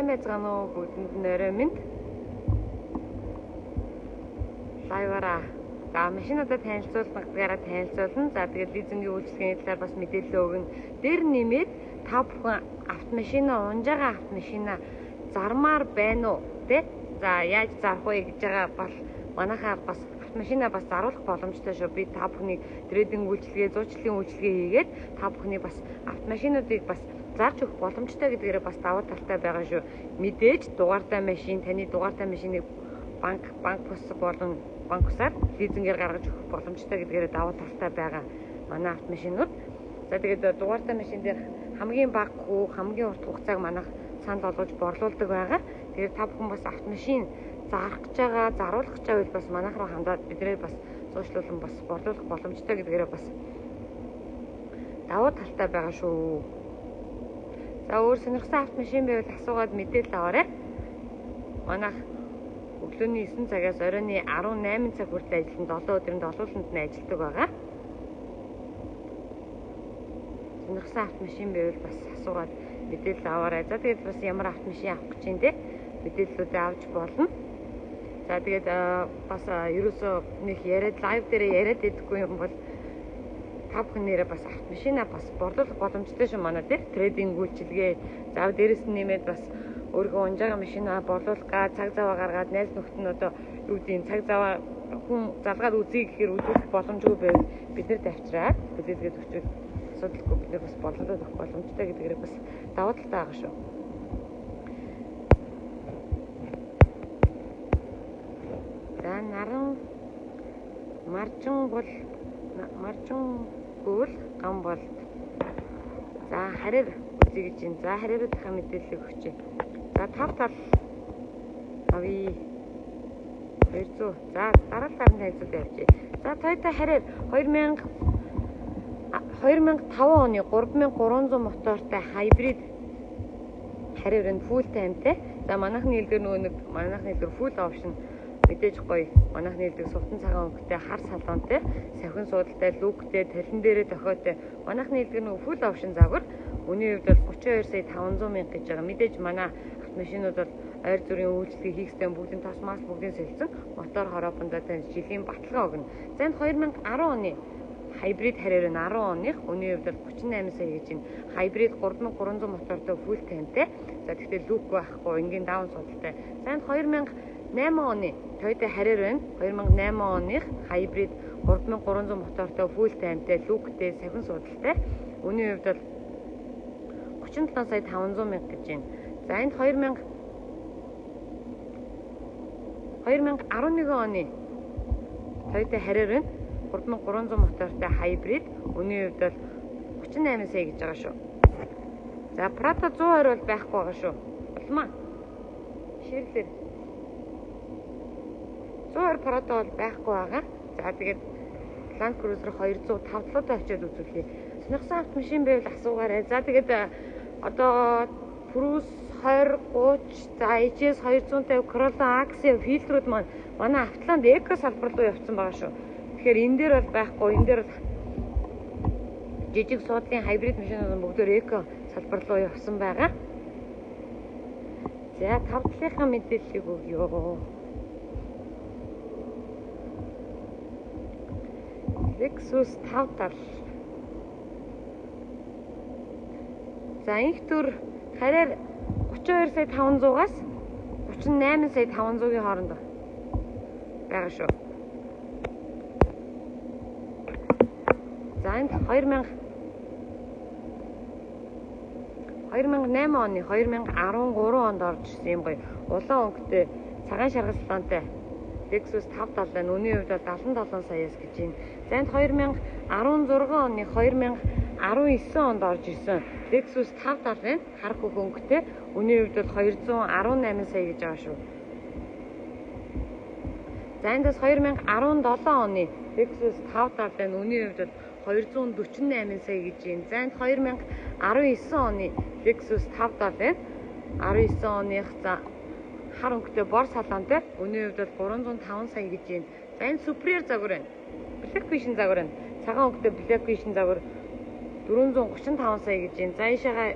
Сайн байцгаана уу бүгдэнд нэрээ минь. Лайвараа. За машинуудаа танилцуулгаараа танилцуулна. За тэгээд лизингийн үйлчлэгийн талаар бас мэдээлэл өгнө. Дээр нэмээд та бүхэн автомашина унж байгаа автомашина зармаар байна уу? Тэ? За яаж зарах вэ гэж байгаа бол манайхаа бас машина бас заруулах боломжтой шүү. Би та бүхний трейдинг үйлчилгээ, зуучлалын үйлчилгээ хийгээд та бүхний бас автомашинуудыг бас зарж өгөх боломжтой гэдгээрээ бас давуу талтай байгаа шүү. Мэдээж дугаартай машин, таны дугаартай машиныг банк бус болон банк усаар лизингээр гаргаж өгөх боломжтой гэдгээрээ давуу талтай байгаа манай автомашинууд. За тэгээд дугаартай машин дээр хамгийн бага хүү, хамгийн урт хугацааг манайх санал болгож борлуулдаг байгаа. Тэгээд та бүхэн бас автомашин зарах гэж байгаа, заруулах гэж байвал бас манайх руу хандаад бидний бас зуучлуулан бас борлуулах боломжтой гэдгээрээ бас давуу талтай байгаа шүү. За өөр сонирхсан автомашин байвал асуугаад мэдээлэл аваарай. Манайх өглөөний 9 цагаас оройны 18 цаг хүртэл ажиллана. 7 өдрийн долууланд нь ажилладаг байгаа. Сонирхсан автомашин байвал бас асуугаад мэдээлэл аваарай. За тэгээд бас ямар автомашин авах гэж юм те мэдээллүүдээ авч болно. За тэгээд бас ерөөсөө нэг яриад лайв дээр яриад идэггүй юм бол та бүхнээрээ бас автомашина бас борлуулах боломжтой шүү манай дээр трейдинг үйлчилгээ. За дээрэс нь нэмээд бас өөрийнхөө унж байгаа машина борлуулах га цаг зав гаргаад найз нөхд нь одоо юу гэдэг цаг зав хүн залгаад үзье гэхээр үзүүлэх боломжгүй байвал бид нар тавьчраад бүлэглээд өчүүл асуудалгүй бид нар бас борлуулах боломжтой гэдгээр бас давуу талтай байгаа шүү. За маржин гүйл гам бол за харир үзье гэж байна. За харируу дахин мэдээлэл өгч. За тав тал авъя 200. За дараалал нь хайцууд явьжээ. За Toyota Harrier 2005 оны 3300 мотортой хайбрид Harrier нь full timeтэй. За манайхны хэлдгээр манайхны хэлдгээр full option мэдээж гоё. Манайхны хэлдэг сувтан цагаан өнгөтэй, хар салонтой, сахин суудалтай, люктэй, талин дээрээ дохиотой. Манайхны хэлдэг full option загвар өний хувьд бол 32 сая 500 мянга гэж байгаа. Мэдээж манай машинууд бол ойр зүрийн үйлчлэгийг хийхтэй бүгдийн тос мас бүгдийн солилцсон мотор хороопондоо тань жилийн баталгаа өгнө. За энэ 2010 оны хайбрид Harrier нь 10 оных өний хувьд бол 38 сая гэж байна. Хайбрид 3300 мотортой full timeтэй. За тэгэхээр люк байхгүй, энгийн даун судалтай. За энэ 2008 оны Toyota Harrier нь 2008 оных хайбрид 3300 мотортой full timeтэй, люктэй, сахин судалтай. Өний хувьд бол 37 сая 500 мянга гэж байна. За энд 2011 оны Toyota Harrier нь 3300 мотортой хайбрид өний хувьд бол 38 сая гэж байгаа шүү. За Prado 120 бол байхгүй байгаа шүү. Болмаа. Ширлэр 120 Prado бол байхгүй байгаа. За тэгээд Land Cruiser 200 тавтлуудаа очиод үзүүлье. Сонирхсан автомашин байвал асуугаарай. За тэгээд одоо Cruise 20 30 за HS 250 Corolla Axia фильтрүүд манай автоланд эко салбар руу явцсан байгаа шүү. Тэгэхээр энэ дээр бол байхгүй. Энэ дээр жижиг суудлын хайбрид машинууд бүгдээр эко салбар руу явсан байгаа. За тавтлынхаа мэдээллийг өгье. Lexus 5 За инх төр Harrier 32 сая 500-аас 38 сая 500-ийн хооронд байгаа шүү. За энд 2008 оны 2013 онд орж ирсэн юм гоё. Улаан өнгөтэй цагаан шаргалтай Lexus 570 байна. Үүний хувьд бол 77 саяас гэж байна. За энд 2016 оны 2019 онд орж ирсэн Lexus 570 байна. Хар хөх өнгөтэй. Үүний хувьд бол 218 сая гэж байгаа шүү. За эндээс 2017 оны Lexus 570 байна. Үүний хувьд бол 248 сая гэж байна. За энд 2019 оны Lexus 570 байна. 19 оных за хар өнгөтэй бор салонтой. Үүний хувьд бол 305 сая гэж байна. За энэ Superior загвар байна. Black Vision загвар байна. Цагаан өнгөтэй Black Vision загвар 435 сая гэж байна. За ийшээгээ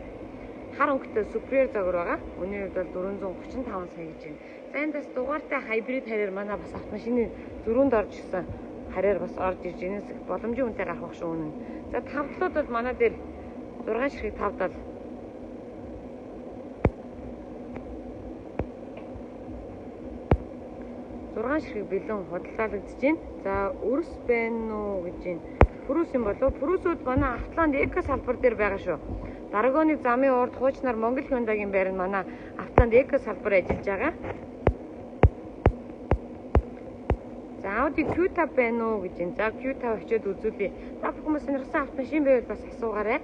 хар өнгөтэй супер зогор байгаа. Үүний хувьд бол 435 сая гэж байна. За энэ бас дугаартай хайбрид харьяар манай бас автомашины зөрүүнд орж ирсэн харьяар бас орж ирж энэс боломжийн үнэтэй гарах байх шүү үнэн. За тавдлууд бол манай дээр 6 ширхэг тавдал. Ширхэг бэлэн худалдаалагдаж байна. За өрс байна уу гэж байна. Пүрүс юм болов. Пүрүсүүд манай Автланд эко салбар дээр байгаа шүү. Даргооны замын урд хуучнаар Монгол Hyundai-гийн байр нь манай Автланд эко салбар ажиллаж байгаа. За Audi Q5 байна уу гэж байна. За Q5 очиод үзүүлье. Та бүхэн сонирхсан автомашин байвал бас асуугаарай.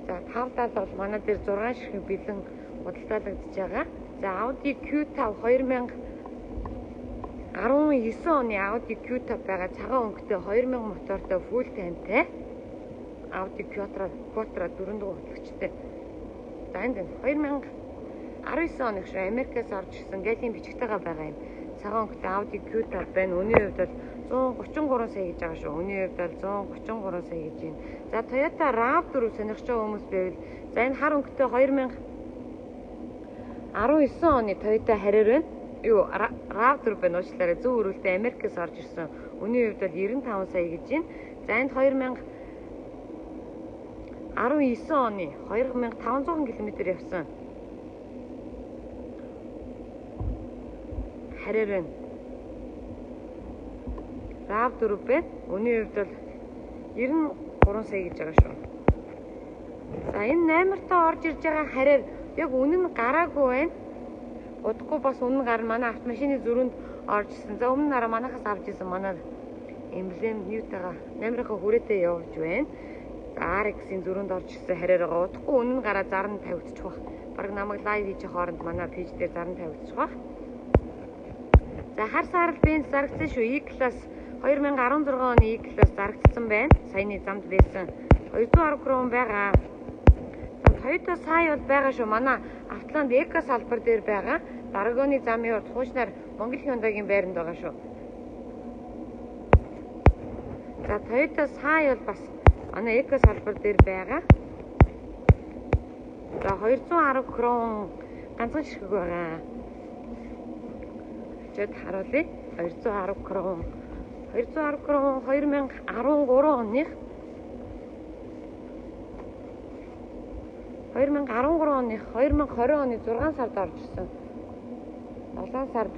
За 5 бол манай дээр 6 ширхэг бэлэн худалдаалагдаж байгаа. За Audi Q5 2019 оны Audi Q5 байгаа цагаан өнгөтэй 2000 мотортой full tank-тай Audi Quattro 4 дугаар хөтлөгчтэй. За энд 2019 оных шүү Америкаас орж ирсэн галийн бичгтэйгээ байгаа юм. Цагаан өнгөтэй Audi Q5 байна. Үүний хувьд бол 133 сая гэж байгаа шүү. Үүний хувьд бол 133 сая гэж байна. За Toyota RAV4 сонирхож байгаа хүмүүс байвал за энэ хар өнгөтэй 2019 оны Toyota Harrier байна. Юу RAV4 байна уучлаарай. Зөв өрүүлтэй Америкээс орж ирсэн. Үүний хувьд бол 95 сая гэж байна. За энд 2019 оны 2500 км явсан Harrier байна. RAV4 байна. Үүний хувьд бол 93 сая гэж байгаа шүү. За энэ 8-тай орж ирж байгаа Harrier яг үнэн гараагүй байна. Удахгүй бас үнэн гар манай автомашины зөрүүнд орж ирсэн. За өмнө нараа манахаас авч ирсэн манай эмблем ньютагаа намрынхаа хүрээтэй явж байна. За RX-ийн зөрүүнд орж ирсэн харьяагаа удахгүй үнэн гараа зарн тавигдчих бах. Бараг намайг лайв хийж хооронд манай пэйж дээр зарн тавигдчих бах. За хар саарл бенз зарагдсан шүү. E-класс 2016 оны E-класс зарагдсан байна. Саяны замд байсан 210 крон байгаа. Toyota Sai бол байгаа шүү. Манай Автланд эко салбар дээр байгаа. Даргооны замын урд хуучнаар Монгол Hyundai-гийн байранд байгаа шүү. За Toyota Sai бол бас манай эко салбар дээр байгаа. За 210 крон ганцхан ширхэг байгаа. Чөд харуулъя. 210 крон 2013 оных 2013 оны 2020 оны 6 сард орж ирсэн. 7 сард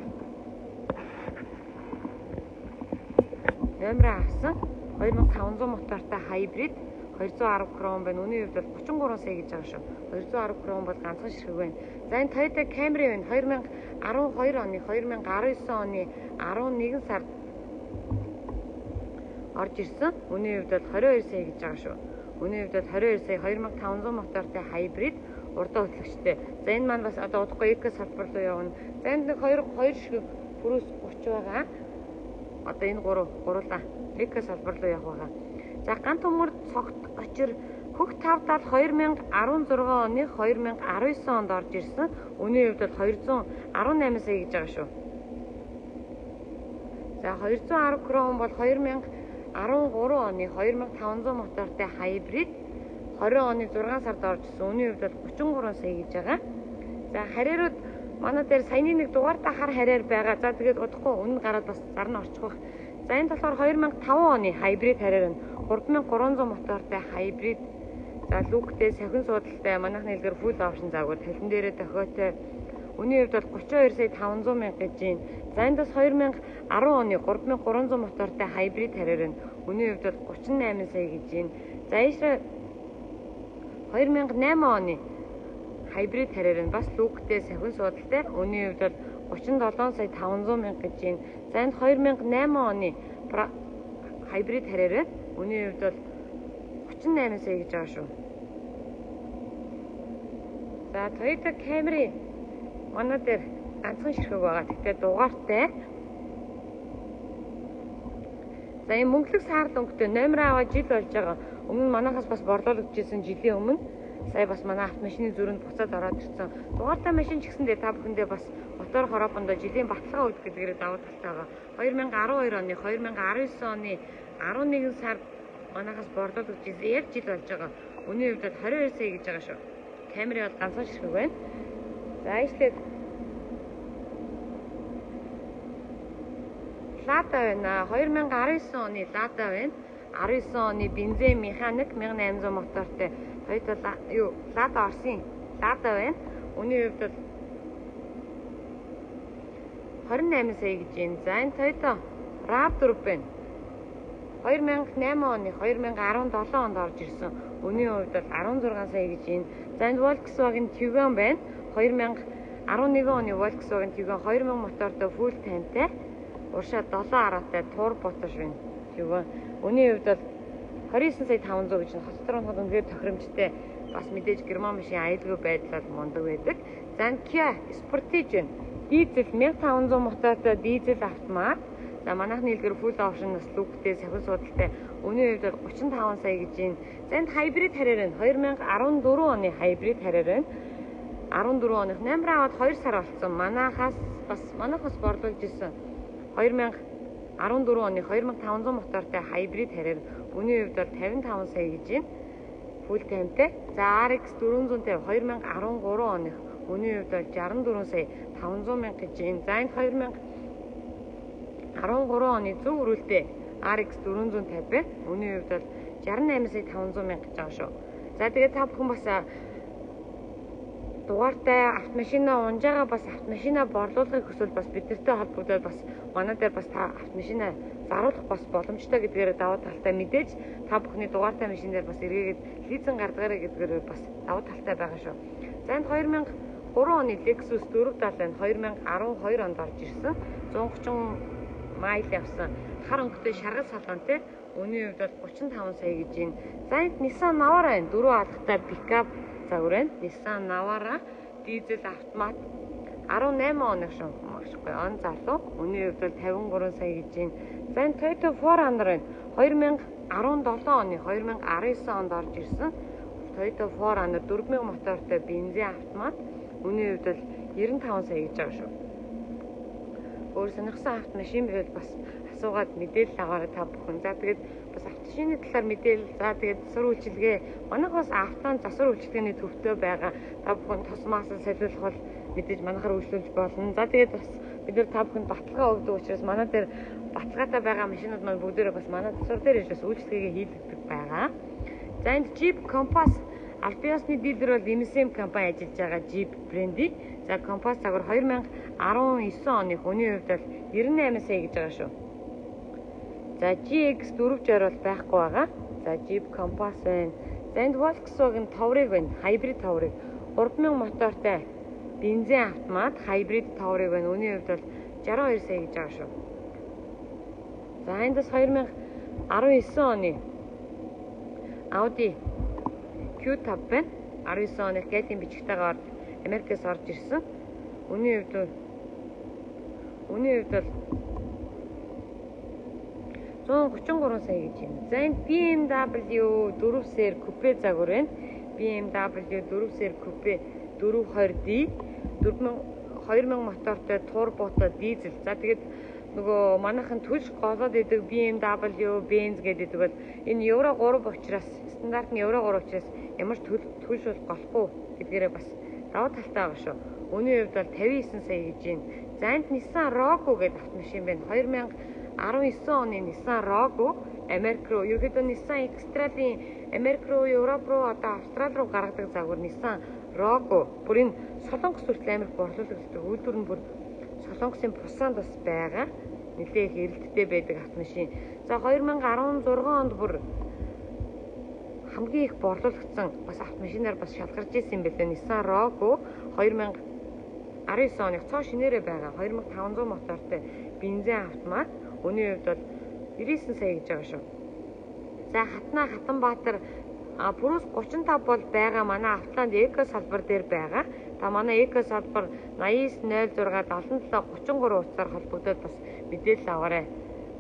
нэмрээ авсан 2500 мотортой хайбрид 210 крон байна. Үүний хувьд бол 33 сая гэж байгаа шүү. 210 крон бол ганцхан ширхэг байна. За энэ Toyota Camry байна. 2012 оны 2019 оны 11 сард орж ирсэн. Үүний хувьд бол 22 сая гэж байгаа шүү. Үүний хувьд 22 сая 2500 мотортой хайбрид урдаа хөтлөгчтэй. За энэ маань бас одоо удахгүй эко салбар руу явна. За энд нэг 2 ширхэг пүрүс 30 байгаа. Одоо энэ гурлаа эко салбар руу явах байгаа. За ганц төмөр цогт очир хөх тавдал 2016 оны 2019 онд орж ирсэн. Үүний хувьд бол 218 сая гэж байгаа шүү. За 210 крон бол 2013 оны 2500 мотортой хайбрид 20 оны 6 сард орж ирсэн. Үүний хувьд бол 33 сая гэж байгаа. За харьяарууд манай дээр саяны нэг дугаартай хар харьяар байгаа. За тэгээд удахгүй үнэн гараад бас зарна орчих бах. За энэ болохоор 2005 оны хайбрид харьяар нь 3300 мотортой хайбрид. За лүктэй сахин суудалтай манайхны хэлгээр full option заагуул талин дээрээ тохиотой. Үүний хувьд бол 32 сая 500 мянга гэж байна. За энд бас 2010 оны 3300 мотортой хайбрид харьяар нь үүний хувьд бол 38 сая гэж байна. За ийшээ 2008 оны хайбрид харьяар нь бас лүктэй сахин суудалтай. Үүний хувьд бол 37 сая 500 мянга гэж байна. За энд 2008 оны хайбрид харьяар нь үүний хувьд бол 38 сая гэж байгаа шүү. За Toyota Camry манай дээр ганцхан ширхэг байгаа. Тэгтээ дугаартай. За энэ мөнгөлөг саарл өнгөтэй номер аваад жил болж байгаа. Өмнө нь манайхаас бас борлуулагдж ирсэн жилийн өмнө. Сая бас манай автомашины зүрэнд буцаад ороод ирсэн. Дугаартай машин ч гэсэндээ та бүхэндээ бас мотор хороопондоо жилийн баталгаа өгөх гэдгээр давуу талтай байгаа. 2012 оны 2019 оны 11 сард манайхаас борлуулагдж ирсэн. Яг жил болж байгаа. Үүний хувьд 22 сая гэж байгаа шүү. Camry бол ганцхан ширхэг байна. За ижлээд Lada байна. 2019 оны Lada байна. 19 оны бензин механик 1800 мотортой Toyota Lada Орсын Lada байна. Үүний хувьд бол 28 сая гэж байна. За энэ Toyota RAV4 байна. 2008 оны 2017 онд орж ирсэн. Үүний хувьд бол 16 сая гэж байна. За энэ Volkswagen Tiguan байна. 2011 оны Volkswagen Tiguan 2000 мотортой full tank-тай. Уршаа 7 араатай турботой байна. Tiguan. Үүний хувьд бол 29 сая 500 гэж байна. Хотор оноход үнэхээр тохиромжтой. Бас мэдээж герман машин аюулгүй байдлаар мундаг байдаг. За энэ Kia Sportage байна. Дизель 1500 мотортой дизель автомат. За манайхны хэлгээр full option-ос лүгтэй сахин суудалтай. Үүний хувьд бол 35 сая гэж байна. За энэ hybrid харьяар байна. 2014 оны hybrid харьяар байна. 14 оных номер аваад 2 сар болсон. Манайхаас борлуулж ирсэн. 2014 оны 2500 мотортой hybrid харьяар. Үүний хувьд бол 55 сая гэж байна. Full tank-тэй. За RX 450 2013 оных. Үүний хувьд бол 64 сая 500 мянга гэж байна. За энэ 2013 оны зөв өрүүлтэй RX 450 байна. Үүний хувьд бол 68 сая 500 мянга гэж байгаа шүү. За тэгээд та бүхэн бас дугаартай автомашина унжаага бас автомашина борлуулахыг хүсвэл бас бидэртэй холбогдоод бас манай дээр бас та автомашина заруулах бас боломжтой гэдгээр даваа талтай мэдээж та бүхний дугаартай машин дээр бас эргээгээд лизинг гардгаараа гэдгээр бас даваа талтай байгаа шүү. За энэ 2003 оны Lexus 470 байна. 2012 онд орж ирсэн. 130 майл явсан. Хар өнгөтэй шаргал салонтэй. Үүний хувьд бол 35 сая гэж байна. За энэ Nissan Navara байна. 4 алхтай пикап загвар байна. Nissan Navara дизель автомат 18 оног шүү. Магшгүй он залуу. Үүний хувьд бол 53 сая гэж байна. За энэ Toyota 4Runner байна. 2017 оны 2019 онд орж ирсэн. Toyota 4Runner 4000 мотортой бензин автомат. Үүний хувьд бол 95 сая гэж байгаа шүү. Өөр сонирхсан автомашин байвал бас асуугаад мэдээлэл аваарай та бүхэн. За тэгээд бас автомашины талаар мэдээлэл. За тэгээд засвар үйлчилгээ. Манайх бас автон засвар үйлчилгээний төвтэй байгаа. Та бүхэн тусмаас солиулах бол мэдээж манайхаар үйлчлүүлж болно. За тэгээд бас бид нар та бүхэнд баталгаа өгдөг учраас манай дээр баталгаатай байгаа машинууд маань бүгдээрээ бас манай засвар дээр ирж бас үйлчилгээгээ хийдэг байгаа. За энд Jeep Compass аль биесны дилер бол MSM компани ажиллаж байгаа Jeep брендийг. За Compass загвар 2019 оны хүний хувьд бол 98 сая гэж байгаа шүү. За GX 460 бол байхгүй байгаа. За Jeep Compass байна. За энд Volkswagen Touareg байна. Hybrid Touareg 3000 мотортой бензин автомат hybrid Touareg байна. Үүний хувьд бол 62 сая гэж байгаа шүү. За энд бас 2019 оны Audi Q5 байна. 19 оны гейтийн бичгтэйгээр Америкээс орж ирсэн. Үүний хувьд бол 133 сая гэж байна. За энэ BMW 4 сер купе загвар байна. BMW 4 сер купе 420D 2000 мотортой турботой дизель. За тэгээд нөгөө манайхан төлж голоод идэг BMW, Benz гэдэг бол энэ евро 3 учраас стандарт нь евро 3 учраас ямар ч төлж бол голохгүй гэдгээрээ бас даваа талтай байгаа шүү. Үүний хувьд бол 59 сая гэж байна. За энд Nissan Rogue гэдэг автомашин байна. 2019 оны Nissan Rogue Америк руу, ерөөдөө Nissan X-Trail-ийн Америк руу, Европ руу, одоо Австрали руу гаргадаг загвар Nissan Rogue. Бүр энэ Солонгос хүртэл Америк борлуулдаг. Үйлдвэр нь бүр Солонгосын Пусанд бас байгаа. Нэлээх эрэлттэй байдаг автомашин. За 2016 онд бүр хамгийн их борлуулагдсан бас автомашинаар бас шалгарч ирсэн байлээ. Nissan Rogue 2019 оны цоо шинээрээ байгаа 2500 мотортой бензин автомат. Үүний хувьд бол 99 сая гэж байгаа шүү. За Хатанбаатар Пүрүс 35 бол байгаа манай Автланд Эко салбар дээр байгаа. Та манай Эко салбар 89067733 утсаар холбогдоод бас мэдээлэл аваарай.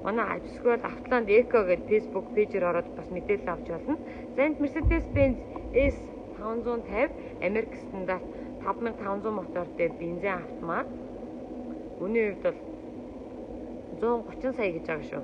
Манай Ipswell Автланд Эко гэдэг Facebook пэйжээр ороод бас мэдээлэл авч болно. За энд Mercedes-Benz S550 Америк стандарт 5500 мотортой бензин автомат. Үүний хувьд бол 130 сая гэж байгаа шүү.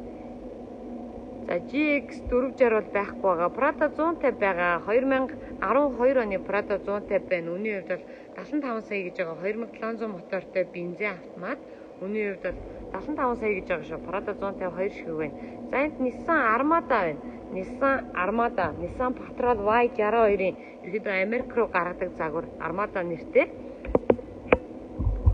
За GX 460 бол байхгүй байгаа. Prado 150 байгаа. 2019 12 оны Prado 150 байна. Үнийн хувьд бол 75 сая гэж байгаа. 2700 мотортой бензин автомат. Үнийн хувьд бол 75 сая гэж байгаа шүү. Prado 152 ширхэг байна. За энд Nissan Armada байна. Nissan Armada, Nissan Patrol Y62-ийн ерөөдөө Америк руу гаргадаг загвар Armada нэртэй.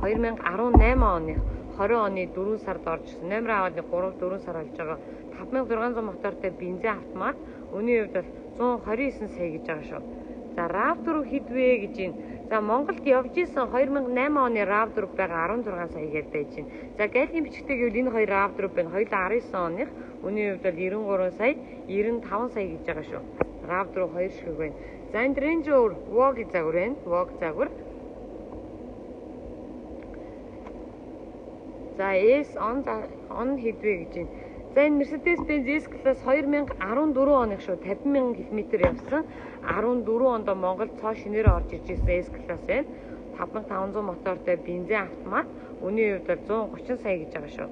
2018 оны 20 оны 4 сард орж ирсэн. Номер аваад 3-4 сар болж байгаа. 5600 мотортой бензин автомат. Үнийн хувьд бол 129 сая гэж байгаа шүү. За RAV4 хэд вэ гэж байна. За Монголд явж исэн 2008 оны RAV4 байгаа 16 сая гэж байж байна. За галийн бичгтэй гэвэл энэ хоёр RAV4 байна. Хоёулаа 19 оных. Үнийн хувьд бол 93 сая, 95 сая гэж байгаа шүү. RAV4 2 ширхэг байна. За энэ Range Rover Vogue загвар байна. Vogue загвар. За S on хэд вэ гэж байна. За энэ Mercedes-Benz S-Class 2014 оных шүү. 50,000 км явсан. 14 онд Монголд цоо шинээр орж иж ирсэн S-Class байна. 5500 мотортой бензин автомат. Үнийн хувьд бол 130 сая гэж байгаа шүү.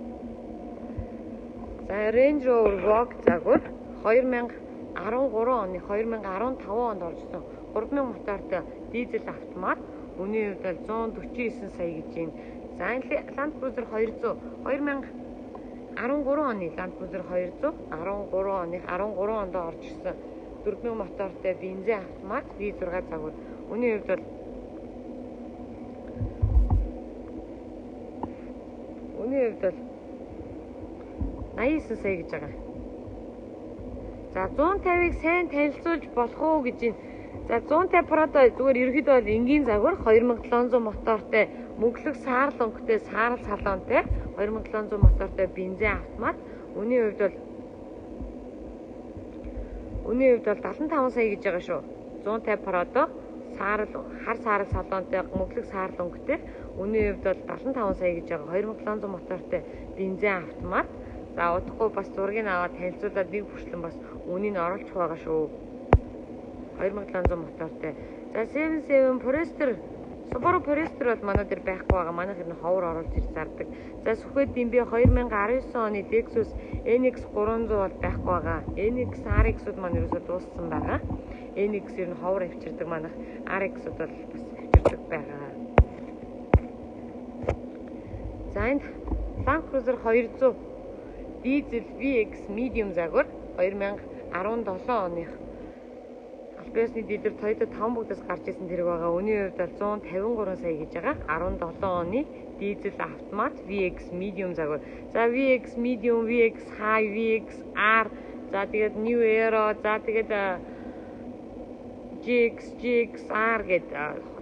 За Range Rover Vogue загвар 2013 оны 2015 онд оржсон 3000 мотортой дизель автомат. Үнийн хувьд бол 149 сая гэж байна. За энэ Land Cruiser 200 2013 оны Land Cruiser 200 13 оны 13 онд орж ирсэн 4000 мотортой бензин автомат V6 загвар. Үнийн хувьд бол 89 сая гэж байгаа. За 150-ыг сайн танилцуулж болох уу гэж байна. За 150 Prado зүгээр ерөөхдөө бол энгийн загвар 2700 мотортой мөнгөлөг саарл өнгөтэй саарл салонтой 2700 мотортой бензин автомат. Үнийн хувьд бол 75 сая гэж байгаа шүү. 150 Prado хар саарл салонтой мөнгөлөг саарл өнгөтэй. Үнийн хувьд бол 75 сая гэж байгаа. 2700 мотортой бензин автомат. За удахгүй бас зургийг аваад танилцуулаад нэг хүртэл бас үнийг оруулах байгаа шүү. 2700 мотортой. За 77 Forester Subaru Forester бол манай дээр байхгүй байгаа. Манайх энэ ховор оруулж ирж зардаг. За Сүхбэд Дэмбэ 2019 оны Lexus NX 300 бол байхгүй байгаа. NX RX-ууд маань ерөөсөө дууссан байгаа. NX ер нь ховор авчирдаг манайх. RX-ууд бол бас авчирдаг байгаа. За энэ Land Cruiser 200 Diesel VX Medium загвар 2017 оных Албасны дилер Toyota 5 бүгдээс гарч ирсэн тэрэг байгаа. Үнийн хувьд бол 153 сая гэж байгаа. 17 оны дизель автомат VX Medium загвар. За VX Medium, VX High, VX R, за тэгээд New Aero, за тэгээд GX-R гэдэг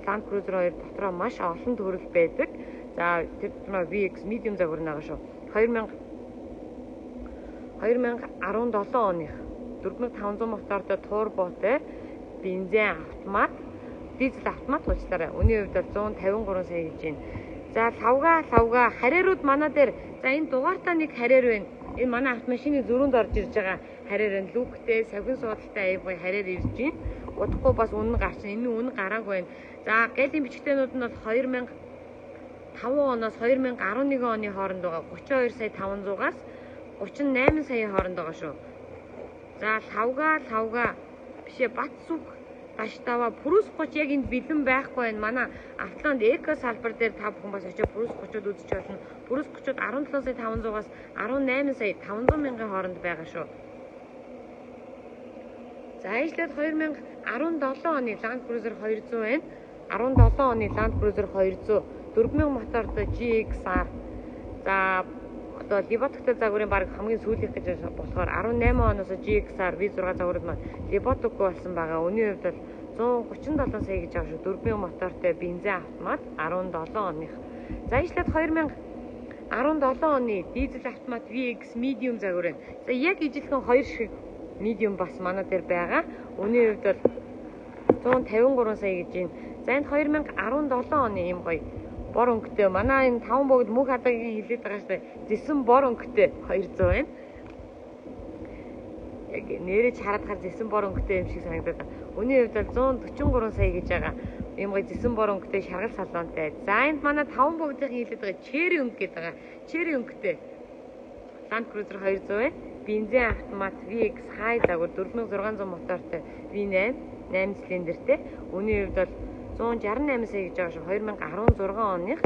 Land Cruiser 2 дотроо маш олон төрөл байдаг. За тэр дотроо VX Medium загвар байгаа шүү. 2017 оных 4500 мотортой турботой бензин автомат, дизель автомат уучлаарай. Үнийн хувьд бол 153 сая гэж байна. За лавга харьяарууд манай дээр. За энэ дугаартаа нэг харьяар байна. Энэ манай автомашины зөрүүнд орж ирж байгаа харьяар энэ люктэй, савхин суудалтай аягүй харьяар ирж байна. Удахгүй бас үнэн гарч энэ үнэн гараагүй байна. За галийн бичгтэнүүд нь бол 2005 оноос 2011 оны хооронд байгаа. 32 сая 500-аас 38 сая хооронд байгаа шүү. За лавга бишээ Батсүх Даштава Пүрүс 30 яг энд бэлэн байхгүй байна. Манай Автланд Эко салбар дээр та бүхэн бас очиж Пүрүс 30-д үзэж болно. Пүрүс 30-д 17 сая 500-аас 18 сая 500 мянган хооронд байгаа шүү. За ажлаад 2017 оны Land Cruiser 200 байна. 17 оны Land Cruiser 200 4000 мотортой GX-R. За одоо Libotic загварын баг хамгийн сүүлийнх гэж болохоор 18 оноос GX-R V6 загварууд маань Libotic болсон байгаа. Үнийн хувьд бол 137 сая гэж байгаа шүү. 4000 мотортой бензин автомат 17 оных. За ажлаад 2017 оны дизель автомат VX Medium загвар байна. За яг ижилхэн 2 шиг Medium бас манай дээр байгаа. Үнийн хувьд бол 153 сая гэж байна. За энэ 2017 оны юм гоё бор өнгөтэй. Манай энэ 5 богд мөнх хадагийн хилээд байгаа штэ. Зэсэн бор өнгөтэй 200 байна. Яг нэрэж харахаар зэсэн бор өнгөтэй юм шиг санагдаад байна. Үнийн хувьд бол 143 сая гэж байгаа. Юм гоё зэсэн бор өнгөтэй шаргал салонтой. За энд манай 5 богдын хилээд байгаа черри өнгө гэдэг байгаа. Черри өнгөтэй Land Cruiser 200 байна. Бензин автомат VX High загвар 4600 мотортой V8 8 цилиндртэй. Үүний хувьд бол 168 сая гэж байгаа шүү. 2016 оных.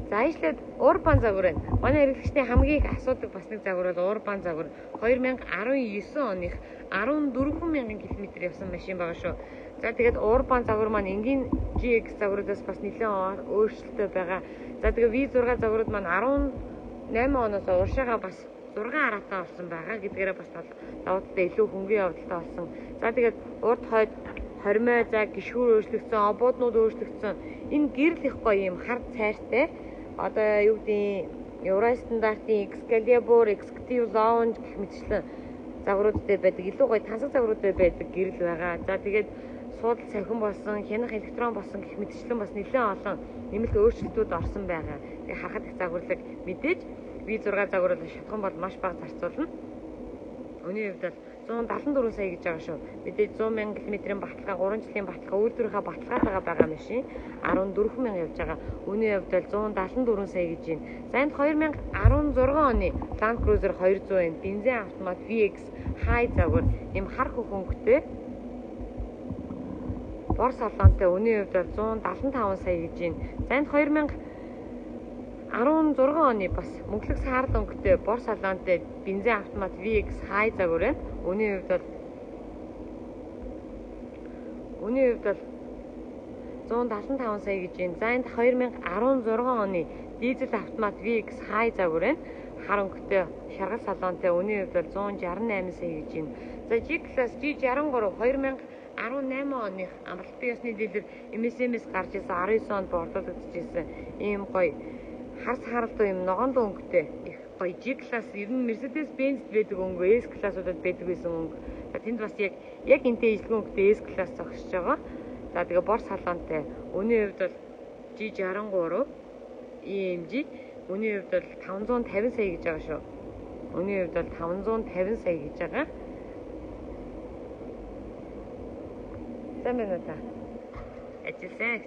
За ижлээд урбан загвар байна. Манай хэрэглэгчдийн хамгийн их асуудаг бас нэг загвар бол урбан загвар. 2019 оных 14,000 км явсан машин байгаа шүү. За тэгээд урбан загвар маань энгийн GX загвараас бас нэлээд өөрчлөлттэй байгаа. За тэгээд V6 загварууд маань 18 оноос уршаага бас 6 араатай болсон байгаа гэдгээрээ бас давааттай илүү хөнгөн явдалтай болсон. За тэгээд урд хойд хормой, за гишүүр өөрчлөгдсөн, обооднууд өөрчлөгдсөн. Энэ гэрэл их гоё юм хард цайртай. Одоо юу гэдэг Евро стандартын Excalibur, Executive Lounge гэх мэтчлэн загваруудтай байдаг. Илүү гоё тансаг загваруудтай байдаг гэрэл байгаа. За тэгээд суудал цахим болсон, хянах электрон болсон гэх мэтчлэн бас нэлээд олон нэмэлт өөрчлөлтүүд орсон байгаа. Тэгээ харахад их загварлаг мэдээж V6 загвар бол шатхан бол маш бага зарцуулна. Үүний хувьд бол 174 сая гэж байгаа шүү. Мэдээж 100,000 км-ийн баталгаа, 3 жилийн баталгаа, үйлдвэрийнхаа баталгаатайгаа байгаа машин 14,000 явж байгаа. Үүний хувьд бол 174 сая гэж байна. За энд 2016 оны Land Cruiser 200 байна. Бензин автомат VX High загвар ийм хар хөнгөтэй бор салонтой. Үүний хувьд бол 175 сая гэж байна. За энд 2016 оны бас мөнгөлөг саард өнгөтэй бор салонтой бензин автомат VX High загвар байна. Үүний хувьд бол 175 сая гэж байна. За энд 2016 оны дизель автомат VX High загвар байна. Хар өнгөтэй шаргал салонтой. Үүний хувьд бол 168 сая гэж байна. За G-Class G63 2018 оных амралтын ёсны дэлгэр MSMS гарч ирсэн 19 онд борлуулагдчихсэн. Ийм гоё харс харалтай юм ногоон өнгөтэй их гоё G-Class ер нь Mercedes-Benz байдаг өнгө, S-Class-уудад байдаг байсан өнгө. За тэнд бас яг энтэй ижлэг өнгөтэй S-Class зогсож байгаа. За тэгээ бор салонтой. Үүний хувьд бол G63 EMG. Үүний хувьд бол 550 сая гэж байгаа шүү. Үүний хувьд бол 550 сая гэж байгаа. Сайн байна та. Ажил сайн.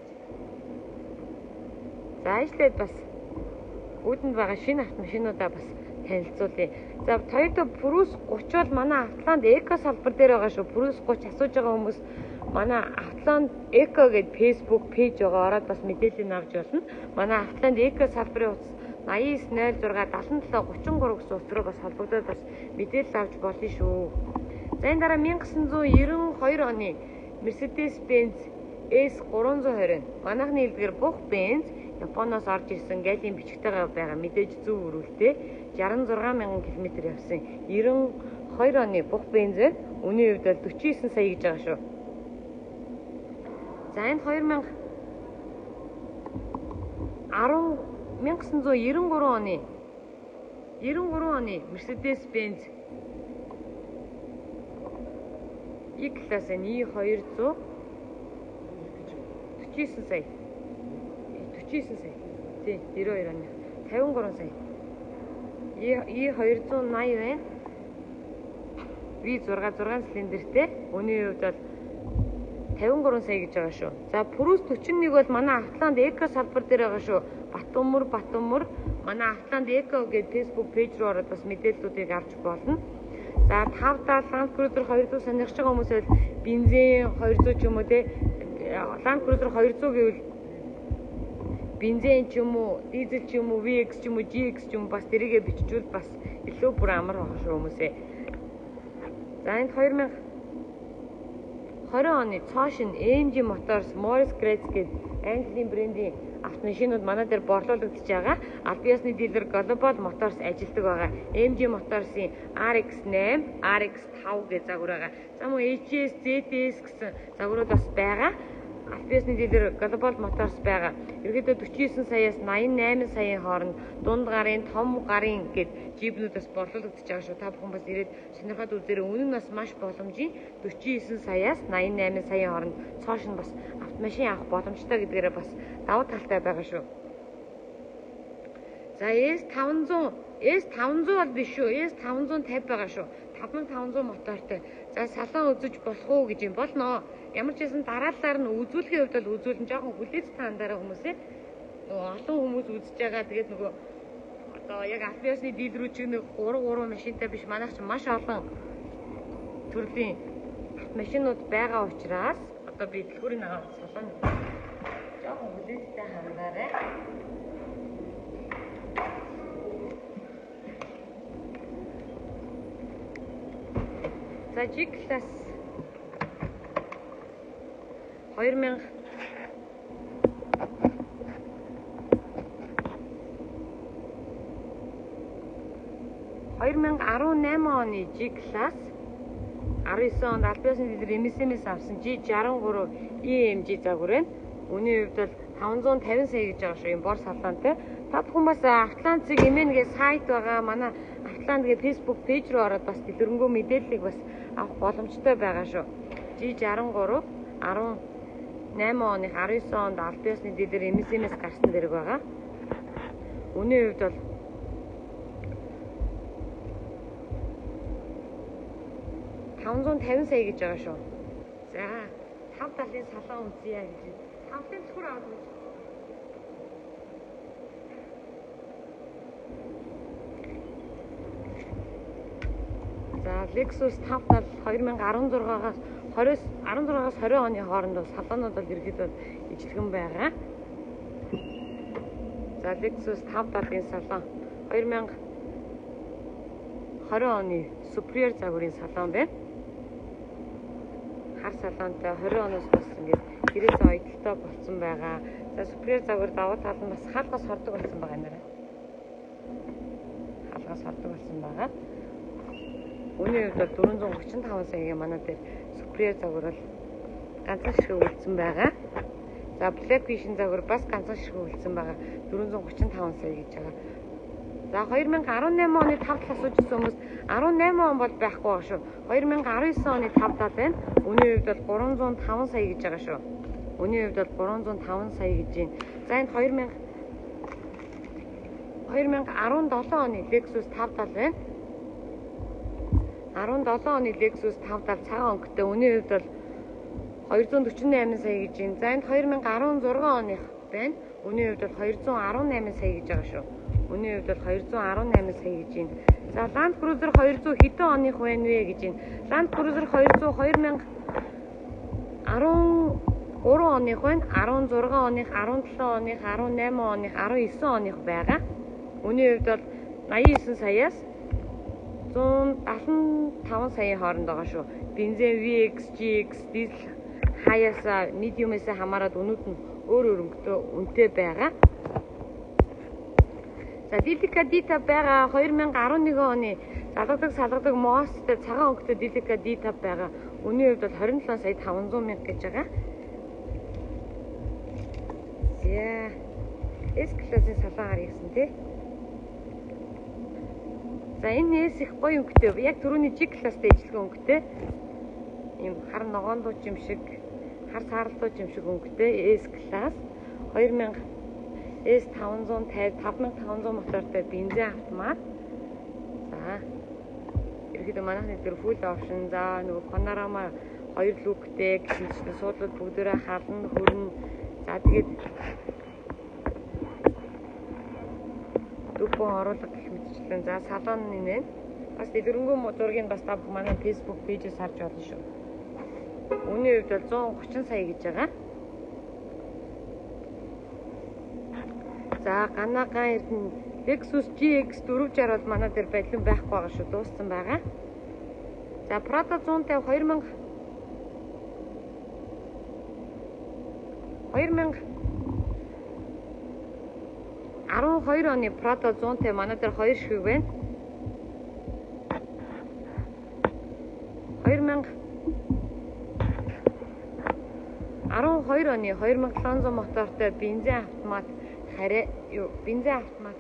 За ижлээд бас үүдэнд байгаа шинэ автомашинуудаа бас танилцуулъя. За Toyota Prius 30 бол манай Автоланд Eco салбар дээр байгаа шүү. Prius 30 асууж байгаа хүмүүс манай Автоланд Eco гэдэг Facebook пэйж байгаа. Ороод бас мэдээлэл авч болно. Манай Автоланд Eco салбарын утас 8906 77 33 гэсэн утас руу бас холбогдоод бас мэдээлэл авч болно шүү. За энэ дараа 1992 оны Mercedes-Benz S320. Манайхны хэлдгээр бух Benz Японоос орж ирсэн галийн бичгтэйгээ байгаа мэдээж зөв өрүүлтэй 66,000 км явсан 92 оны бух бензин үүний хувьд бол 49 сая гэж байгаа шүү. За энд 1993 оны Mercedes-Benz E-Class E200 49 сая. 49 сая. Тий, 92 оны 53 сая. E280 байна. V6 6 цилиндртэй. Үүний хувьд бол 53 сая гэж байгаа шүү. За Prius 41 бол манай Автоланд Eco салбар дээр байгаа шүү. Батумөр манай Автоланд Eco гэдэг Facebook пэйж рүү ороод бас мэдээллүүдийг авч болно. За 5-даа Land Cruiser 200 сонирхож байгаа хүмүүс бол бензин 200 ч юм уу те Land Cruiser 200 гэвэл бензин ч юм уу, дизель ч юм уу, VX ч юм уу, GX ч юм бас тэрийгэ биччихвэл бас илүү бүр амар байгаа шүү хүмүүсээ. За энд 2020 оны Caution AMG Motors Morris Gretz гэдэг Английн брендийн автомашинууд манай дээр борлуулагдаж байгаа. Албан ёсны дилер Global Motors ажилладаг байгаа. AMG Motors-ийн RX8, RX5 гэх загвар байгаа. За мөн HS, ZS гэсэн загварууд бас байгаа. Албан ёсны дилер Global Motors байгаа. Ерөнхийдөө 49 саяас 88 саяын хооронд дунд гарын, том гарын гэд жипнүүдээс борлуулагдаж байгаа шүү. Та бүхэн бас ирээд сонирхоод үзээрэй. Үнэн нь бас маш боломжийн 49 саяас 88 саяын хооронд цоошин бас автомашин авах боломжтой гэдгээрээ бас давуу талтай байгаа шүү. За S500 бол биш шүү. S550 байгаа шүү. 5500 мотортой. За салон үзэж болох уу гэж юм болно. Ямар ч байсан дараалалаар нь үзүүлэхийн хувьд бол үзүүлэн жоохон хүлээж таандаараа хүмүүсээ олон хүмүүс үзэж байгаа. Тэгээд нөгөө одоо яг албан ёсны дийлрүү чиг нэг 3 машинтай биш манайх ч маш олон төрлийн автомашинууд байгаа учраас одоо би дэлгүүрийн агаа салон жоохон үлээдтэй хандаарай. За G-Class 2018 оны G-Class 19 онд аль биесны дэлгэр MSM-с авсан G63 EMG загвар байна. Үүний хувьд бол 550 сая гэж байгаа шүү. Ийм бор салонтой. Та бүхэн бас Автоланцыг эмээнгээ сайт байгаа. Манай Автоланцгийн Facebook пэйж рүү ороод бас дэлгэрэнгүй мэдээллийг бас авах боломжтой байгаа шүү. G63 18 оны 19 онд аль биесны дэлгэр MSM-с гарсан дэрэг байгаа. Үүний хувьд бол 550 сая гэж байгаа шүү. За, 5 талын салон үзье гэж. 5 талын түр аваад үз. За, Lexus 5 тал 2016-аас 20 оны хооронд салонууд бол ерөнхийдөө ижлэгэн байгаа. За, Lexus 5 талын салон 2020 оны Superior загварын салон байна. Хар салонтой 20 оноос бас ингээд гэрээсээ ойдолтой болсон байгаа. За Superior загвар давуу тал нь бас хаалгаас хордог болсон байгаа нэрэ. Хаалгаас хордог болсон байгаа. Үүний хувьд бол 435 саягийн манай дээр Superior загвар бол ганцхан ширхэг үлдсэн байгаа. За Black Vision загвар бас ганцхан ширхэг үлдсэн байгаа. 435 сая гэж байгаа. За 2018 оны 5 тал асууж ирсэн хүмүүс 18 он бол байхгүй байгаа шүү. 2019 оны 5 тал байна. Үүний хувьд бол 305 сая гэж байгаа шүү. Үүний хувьд бол 305 сая гэж байна. За энэ 2017 оны Lexus 5 тал байна. 17 оны Lexus 5 тал цагаан өнгөтэй. Үүний хувьд бол 248 сая гэж байна. За энэ 2016 оных байна. Үүний хувьд бол 218 сая гэж байгаа шүү. Үүний хувьд бол 218 сая гэж байна. За Land Cruiser 200 хэдэн оных байна вэ гэж байна. Land Cruiser 200 2013 оных байна. 16 оных, 17 оных, 18 оных, 19 оных байгаа. Үүний хувьд бол 89 саяас 175 саяын хооронд байгаа шүү. Бензин VX, GX, дизель хаяасаа medium-ээс хамаарат өнүүд нь өөр өнгөтэй үнэтэй байгаа. За Delica Dita байгаа 2011 оны салгадаг мосттой цагаан өнгөтэй Delica Dita байгаа. Үүний хувьд бол 27 сая 500 мянга гэж байгаа. Яа. S-классын салон харъя гэсэн тий. За энэ S их гоё өнгөтэй. Яг түрүүний G-класстай ижлэг өнгөтэй. Ийм хар ногоон дууч юм шиг, хар сааралдууч юм шиг өнгөтэй S-класс 2000 S550 5500 мотортой бензин автомат. За. Ерөнхийдөө манайхны дээр full option. За нөгөө panorama 2 люктэй гэсэн суудлууд бүгдээрээ хална, хөрнө. За тэгээд дүүпэн оруулах гэх мэтчлэн. За салон нэ. Бас дэлгэрэнгүй зургийг бас та манай Facebook пэйжээс харж болно шүү. Үүний хувьд бол 130 сая гэж байгаа. За ганагаан эрдэнэ Lexus GX 460 бол манай дээр байлан байхгүй байгаа шүү. Дууссан байгаа. За Prado 150 2012 оны Prado 150 манай дээр 2 ширхэг байна. 2012 оны 2700 мотортой бензин автомат бензин автомат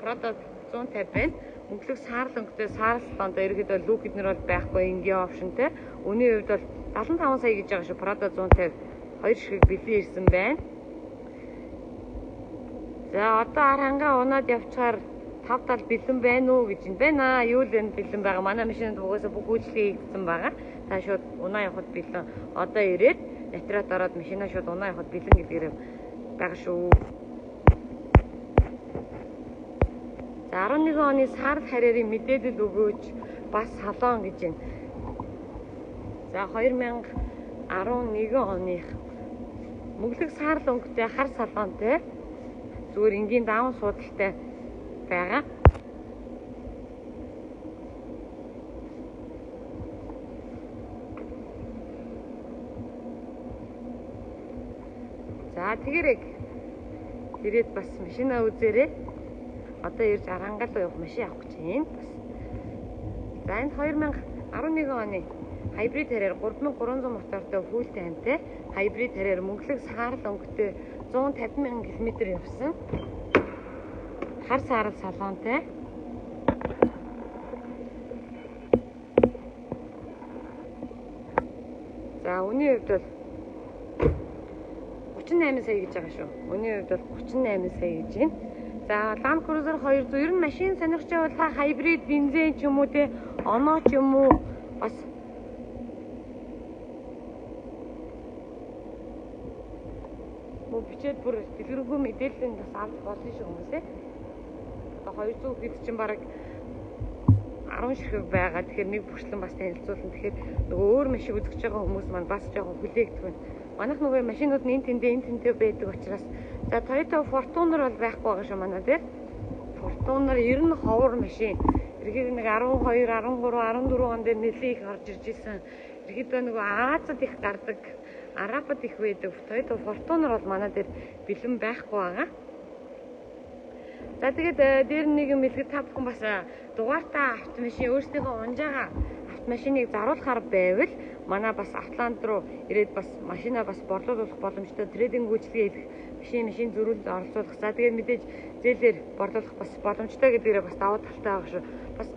Prado 150 байна. Өнгөлөг саарл өнгөтэй сааралтанд ерөөдөө лүк эднэр бол байхгүй ингийн опшнтэй. Үүний хувьд бол 75 сая гэж байгаа шүү. Prado 150 2 ширхэг бэлэн ирсэн байна. За одоо арангаа унаад явчихаар 5 тал бэлэн байна уу гэж байна. Юу л энэ бэлэн байгаа. Манай машинд угаасаа бүх үйлчлэгээ хийгдсэн байгаа. Та шууд унаа явахад бэлэн. Одоо ирээд натрат ороод машинаа шууд унаа явахад бэлэн гэдгээр байгаа шүү. За 11 оны сар харьяарын мэдээлэл өгөөч бас салон гэж байна. За 2011 оных мөглөг саарл өнгөтэй хар салонтой зүгээр энгийн даун суудалтай байгаа. За тэгэрэг ирээд бас машина үзээрэй. Одоо ирж Арангаал явах машин авах гэж байна. За энэ 2011 оны хайбрид харьяар 3300 мотортой хүлтэй хамтай хайбрид харьяар мөглөг саарл өнгөтэй 150,000 км явсан хар саарл салонтой. За үнийн хувьд бол 38 сая гэж байгаа шүү. Үнийн хувьд бол 38 сая гэж байна. За Land Cruiser 200 ер нь машин сонирхож байгаа хайбрид бензин ч юм уу те оноо ч юм уу бас бичээд бүр дэлгэрэнгүй мэдээлэл бас авч болно шүү хүмүүсээ. Одоо 200 хэд чинь бараг 10 ширхэг байгаа. Тэгэхээр нэг бүрчлэн бас танилцуулна. Тэгэхээр нөгөө өөр машин үзэж байгаа хүмүүс маань бас жоохон хүлээгдэх. Манайх нөгөө машинууд нь энэ тэнтэй байдаг учраас за Toyota Fortuner бол байхгүй байгаа шүү манай дээр. Fortuner ер нь ховор машин. Ерөнхийдөө нэг 12, 13, 14 он дээр нэлээд их орж ирж исэн. Ерөнхийдөө нөгөө Азад их гардаг, Арабад их байдаг. Toyota Fortuner бол манай дээр бэлэн байхгүй байгаа. За тэгээд дээр нэг юм хэлэхэд та бүхэн бас дугаартаа автомашин өөрсдийнхөө унжаага автомашиныг заруулахаар байвал манай бас Атлант руу ирээд бас машинаа бас борлуулах боломжтой трейдинг үйлчилгээ хийх машин зөрүүл оролцуулах. За тэгээд мэдээж зээлээр борлуулах бас боломжтой гэдгээрээ бас давуу талтай байгаа шүү. Бас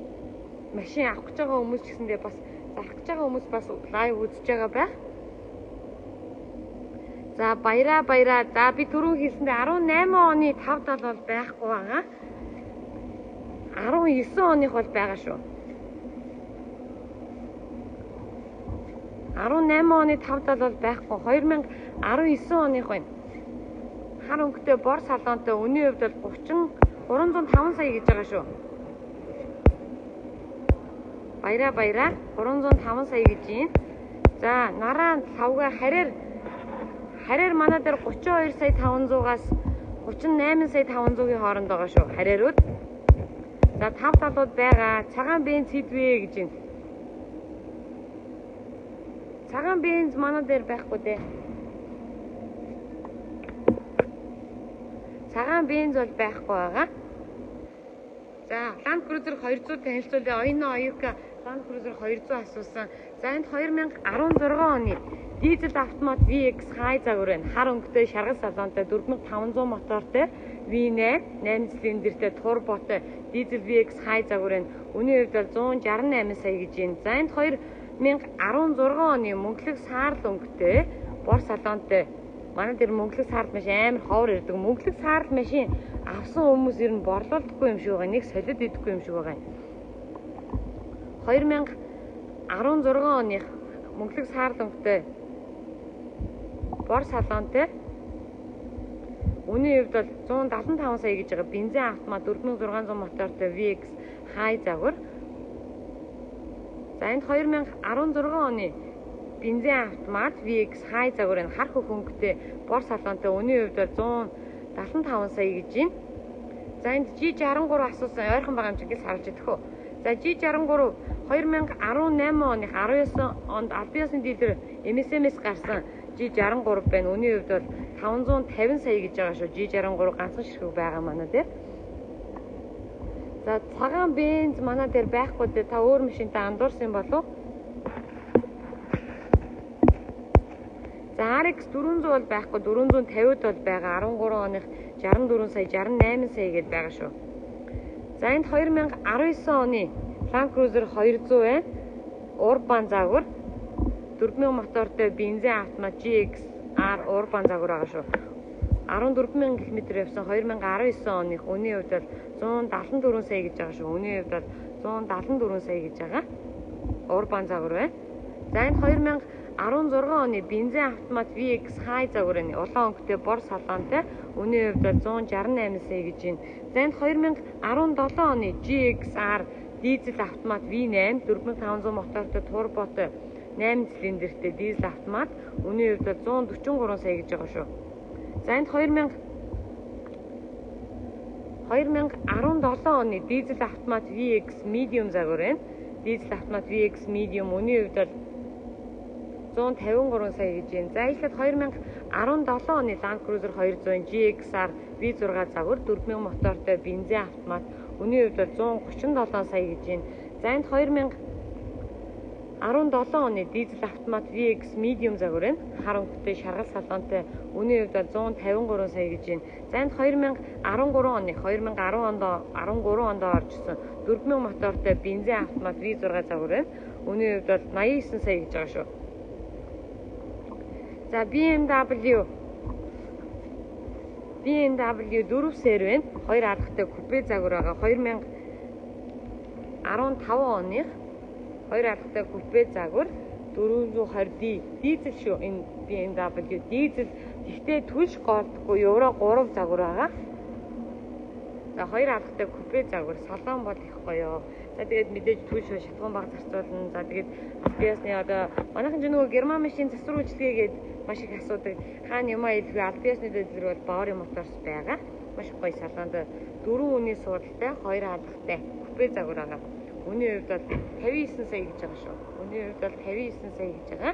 машин авах гэж байгаа хүмүүс ч гэсэндээ бас зарах гэж байгаа хүмүүс бас лайв үзэж байгаа байх. За баяраа. За би түрүү хэлсэндээ 18 оны 5-7 бол байхгүй байгаа. 19 оных бол байгаа шүү. 18 оны 5-7 бол байхгүй. 2019 оных байна. Хар өнгөтэй бор салонтой үнийн хувьд бол 305 сая гэж байгаа шүү. Баяраа 305 сая гэж юм. За нараа лавга харьяар манай дээр 32 сая 500-аас 38 сая 500-ийн хооронд байгаа шүү. Харьяарууд. За 5 талууд байгаа. Цагаан бенз хэдвэ гэж байна. Цагаан бенз манай дээр байхгүй дээ. Цагаан бенз бол байхгүй байгаа. За Land Cruiser 200 танилцуулъя. Оюуны оюука Land Cruiser 200 асуусан. За энд 2016 оны дизель автомат VX хай загвар байна. Хар өнгөтэй шаргал салонтой 4500 мотортой V8 8 цилиндртэй турботой дизель VX хай загвар байна. Үнийн хувьд бол 168 сая гэж байна. За энд 2016 оны мөнхлөг саарл өнгөтэй бор салонтой манай дээр мөнхлөг саарл машин амар ховор ирдэг. Мөнхлөг саарл машин авсан хүмүүс ер нь борлуулдаггүй юм шиг байгаа. Нэг солид идэхгүй юм шиг байгаа. 2016 оных мөнхлөг саарл өнгөтэй бор салонтой үнийн хувьд бол 175 сая гэж байгаа. Бензин автомат 4600 мотортой VX хай загвар. За энд 2016 оны бензин автомат VX хай загвар энэ хар хөх өнгөтэй бор салонтой үнийн хувьд бол 175 сая гэж байна. За энд G63 асуусан ойрхон байгаа юм чи гис харж идэх үү. За G63 2018 оных 19 онд албан ёсны дилер MSMS гарсан G63 байна. Үнийн хувьд бол 550 сая гэж байгаа шүү. G63 ганцхан ширхэг байгаа манай дээр. За цагаан бенз манай дээр байхгүй дээ. Та өөр машинтай андуурсан болов? За RX 400 бол байхгүй. 450-д бол байгаа. 13 оных 64 сая 68 сая гэж байгаа шүү. За энд 2019 оны Land Cruiser 200 байна. Urban загвар 4000 мотортой бензин автомат GXR Urban загвар байгаа шүү. 14000 км явсан 2019 оных үнийн хувьд бол 174 сая гэж байгаа шүү. Үнийн хувьд бол 174 сая гэж байгаа. Urban загвар байна. За энэ 2016 оны бензин автомат VX хай загвар энэ улаан өнгөтэй бор салонтой үнийн хувьд бол 168 сая гэж байна. За энэ 2017 оны GXR дизель автомат V8 4500 мотортой турботой 8 цилиндртэй дизель автомат. Үнийн хувьд бол 143 сая гэж байгаа шүү. За энд 2017 оны дизель автомат VX Medium загвар байна. Дизель автомат VX Medium үнийн хувьд бол 153 сая гэж байна. За эхлээд 2017 оны Land Cruiser 200 GXR V6 загвар 4000 мотортой бензин автомат үнийн хувьд бол 137 сая гэж байна. За энд 2017 оны дизель автомат VX Medium загвар байна. Хар өнгөтэй шаргал салонтой үнийн хувьд бол 153 сая гэж байна. За энд 2013 онд оржсэн 4000 мотортой бензин автомат V6 загвар байна. Үнийн хувьд бол 89 сая гэж байгаа шүү. За BMW 4 сервер байна. 2 алхахтай купе загвар байгаа. 2015 оных 2 алхахтай купе загвар 420D дизель шүү. Энэ BMW дизель гэхдээ түлш голдохгүй евро 3 загвар байгаа. За 2 алхахтай купе загвар салон бол их гоё. За тэгээд мэдээж түлш шатгуун баг зарцуулна. За тэгээд албиасны одоо манайхан ч нөгөө герман машин засварчилгээгээд маш их асуудаг. Хаана юм аялгүй албиасны дэдлэр бол Бори моторс байгаа. Маш гоё салонд 4 үний суудалтай 2 алхахтай купе загвар байгаа. Үнийн хувьд бол 59 сая гэж байгаа шүү. Үнийн хувьд бол 59 сая гэж байгаа.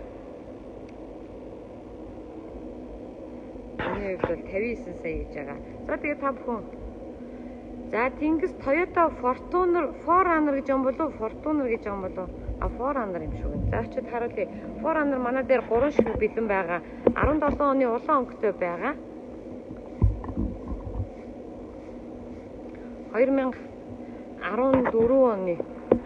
Үнийн хувьд бол 59 сая гэж байгаа. За тэгээд та бүхэн за тэнгис Toyota Forerunner гэж юм болов уу? Fortuner гэж юм болов уу? Forerunner юм шүү. За очиод харуулъя. Forerunner манай дээр 3 шиг бэлэн байгаа. 17 оны улаан өнгөтэй байгаа. 2014 оны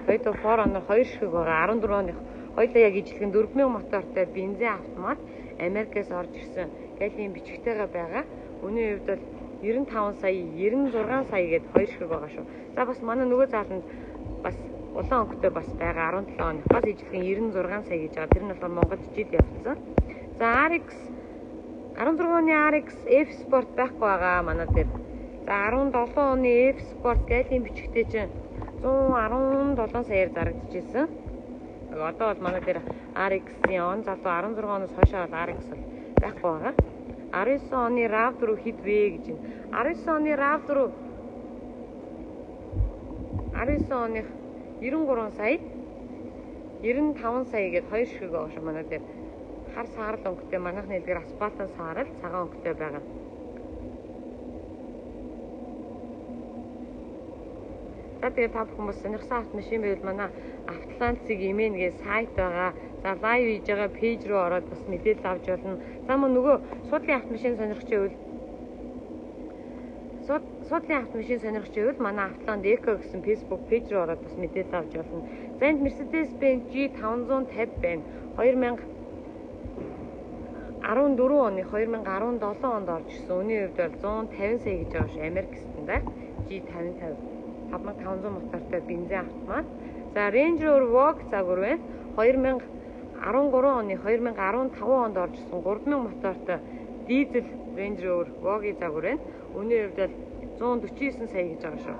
Toyota Forerunner 2 шиг байгаа. 14 оны хоёулаа яг ижлэгэн 4000 мотортой бензин автомат Америкээс орж ирсэн галийн бичгтэйгээ байгаа. Үнийн хувьд бол 95 сая, 96 сая гээд 2 шиг байгаа шүү. За бас манай нөгөө зааланд бас улаан өнгөтэй бас байгаа 17 оны бас ижлэгэн 96 сая гэж байгаа. Тэр нь болохоор Монголд жил явцсан. За RX 16 оны RX F Sport байхгүй байгаа манай дээр. За 17 оны F Sport галийн бичгтэй чинь 117 саяар зарагдчихсэн. Одоо бол манай дээр RX-ийн он залуу 16 оноос хойш бол RX бол байхгүй байгаа. 19 оны RAV4 хэд вэ гэж байна. 19 оны RAV4 19 оных 93 сая 95 сая гээд 2 шиг байгаа шүү манай дээр. Хар саарал өнгөтэй манайхны дээр асфальтын саарал цагаан өнгөтэй байгаа. За тэгээд та бүхэн бас сонирхсан автомашин байвал манай Автолантсыг имэнгээ сайт байгаа. За лайв хийж байгаа пэйж рүү ороод бас мэдээлэл авч болно. За мөн нөгөө суудлын автомашин сонирхч байвал суудлын автомашин сонирхч байвал манай Автоланд Эко гэсэн Facebook пэйж рүү ороод бас мэдээлэл авч болно. За энд Mercedes-Benz G550 байна. 2014 оны 2017 онд орж ирсэн. Үнийн хувьд бол 150 сая гэж байгаа шүү. Америк стандарт G550 5500 мотортой бензин автомат. За Range Rover Vogue загвар байна. 2013 оны 2015 онд орж ирсэн 3000 мотортой дизель Range Rover Vogue загвар байна. Үнийн хувьд бол 149 сая гэж байгаа шүү.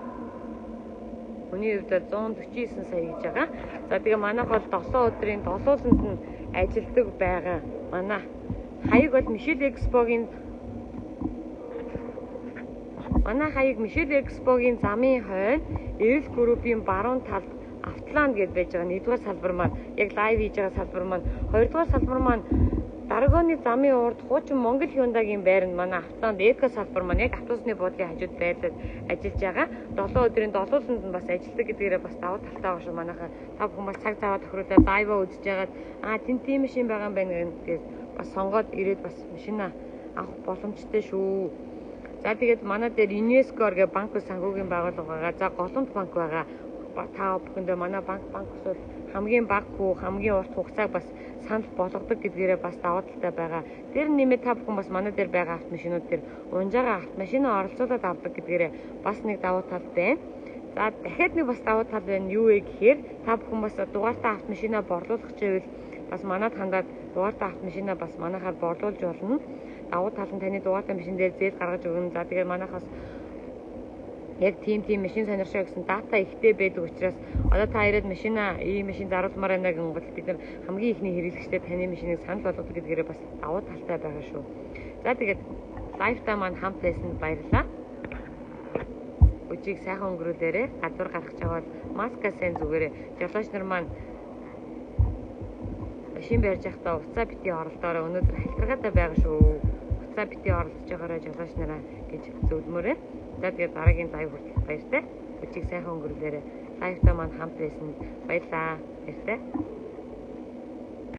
Үнийн хувьд бол 149 сая гэж байгаа. За тэгээ манайх бол 7 өдрийн долууланд нь ажилдаг байгаа. Манай хаяг бол Michelle Expo-гийн замын хойно Эрэл группийн баруун талд Автоланд гэдээ байж байгаа. Нэгдүгээр салбар маань яг лайв хийж байгаа салбар маань, хоёрдугаар салбар маань Даргооны замын урд хуучин Монгол Hyundai-гийн байранд манай Автоланд Эко салбар маань яг автобусны буудлын хажууд байрлал ажиллаж байгаа. 7 өдрийн долууланд нь бас ажилладаг гэдгээрээ бас давуу талтай байгаа шүү манайхаа. Та бүхэн бас цаг цаваа тохируулаад дайва үзэж яагаад тийм машин байгаа юм байна гэж бас сонгоод ирээд бас машина авах боломжтой шүү. За тэгээд манай дээр UNESCO гэх банк санхүүгийн байгууллага байгаа. За Голомт банк байгаа. Та бүхэндээ манай банк бол хамгийн бага хүү хамгийн урт хугацааг бас санал болгодог гэдгээрээ бас давуу талтай байгаа. Тэр нэмээд та бүхэн бас манай дээр байгаа автомашинууд дээр унжаага автомашинаа оролцуулаад авдаг гэдгээрээ бас нэг давуу тал байна. За дахиад нэг бас давуу тал байна. Юу вэ гэхээр та бүхэн бас дугаартаа автомашинаа борлуулах гэвэл бас манайд хандаад дугаартаа автомашинаа бас манайхаар борлуулж болно. Давуу тал нь таны дугаартай машин дээр зээл гаргаж өгнө. За тэгээд манайхаас яг тийм машин сониршоо гэсэн дата ихтэй байдаг учраас одоо та ирээд машина ийм машин заруулмаар байна гэн гол бид нар хамгийн ихний хэрэглэгчтэй таны машиныг санал болгодог гэдгээрээ бас давуу талтай байгаа шүү. За тэгээд лайфтай маань хамт байсан баярлалаа. Өчиг сайхан өнгөрүүлээрэй. Гадуур гарах чавал маска сайн зүгээрэй. Жолооч нар маань машин барьж явахдаа уцаа бити оролдоороо өнөөдөр халтаргаатай байгаа шүү. Уцаа бити оролдож байгаараа жолооч нараа гэж зөвлөмөрөө. За тэгээд дараагийн лайв хүртэл баяртай. Өчиг сайхан өнгөрүүлээрэй. Лайфтай маань хамт байсан баярлалаа. Баяртай.